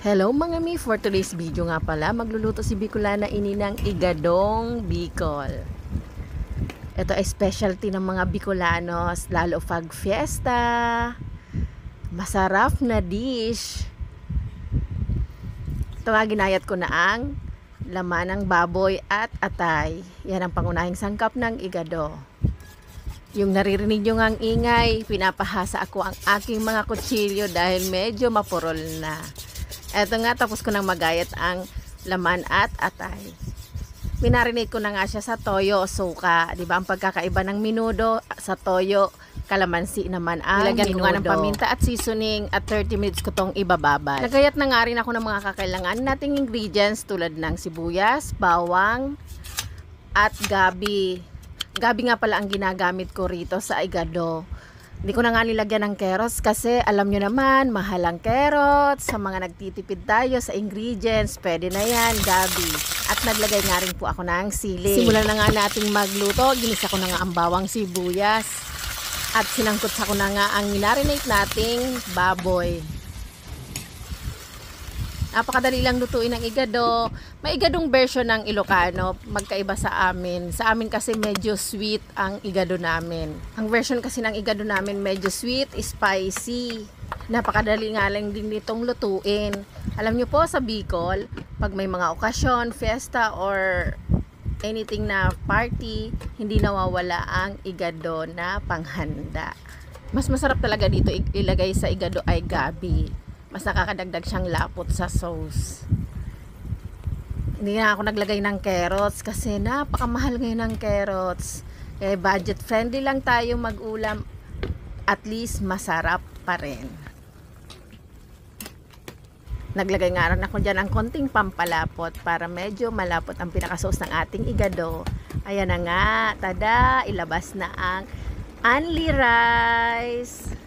Hello mga mi, for today's video nga pala, magluluto si Bicolana ini ng igadong Bicol. Ito ay specialty ng mga Bicolanos, lalo pag fiesta. Masarap na dish. Ito nga ginayat ko na ang laman ng baboy at atay. Yan ang pangunahing sangkap ng igado. Yung naririnig nyo ngang ingay, pinapahasa ako ang aking mga kutsilyo dahil medyo mapurol na. Eto nga, tapos ko nang magayat ang laman at atay. Minarinate ko na nga siya sa toyo o suka. Diba ang pagkakaiba ng minudo sa toyo, kalamansi naman ang nilagyan minudo. Ko nga ng paminta at seasoning at 30 minutes ko tong ibababad. Nagayat na nga rin ako ng mga kakailangan nating ingredients tulad ng sibuyas, bawang, at gabi. Gabi nga pala ang ginagamit ko rito sa igado. Hindi ko na nga nilagyan ng carrots kasi alam nyo naman, mahal ang carrots. Sa mga nagtitipid tayo sa ingredients, pwede na yan, gabi. At naglagay nga rin po ako ng sili. Simulan na nga nating magluto. Ginisa ko na nga ang bawang sibuyas. At sinangkot ko na nga ang minarinate nating baboy. Napakadali lang lutuin ng igado. May igadong version ng Ilocano, magkaiba sa amin. Sa amin kasi medyo sweet ang igado namin. Ang version kasi ng igado namin medyo sweet, spicy. Napakadali nga lang din nitong lutuin. Alam nyo po sa Bicol, pag may mga okasyon, fiesta, or anything na party, hindi nawawala ang igado na panghanda. Mas masarap talaga dito ilagay sa igado ay gabi. Mas nakakadagdag siyang lapot sa sauce. Hindi na ako naglagay ng carrots kasi napakamahal ngayon ng carrots. Budget friendly lang tayo mag-ulam. At least masarap pa rin. Naglagay nga rin ako dyan ng konting pampalapot para medyo malapot ang pinaka-sauce ng ating igado. Ayan na nga. Tada! Ilabas na ang Only Rice.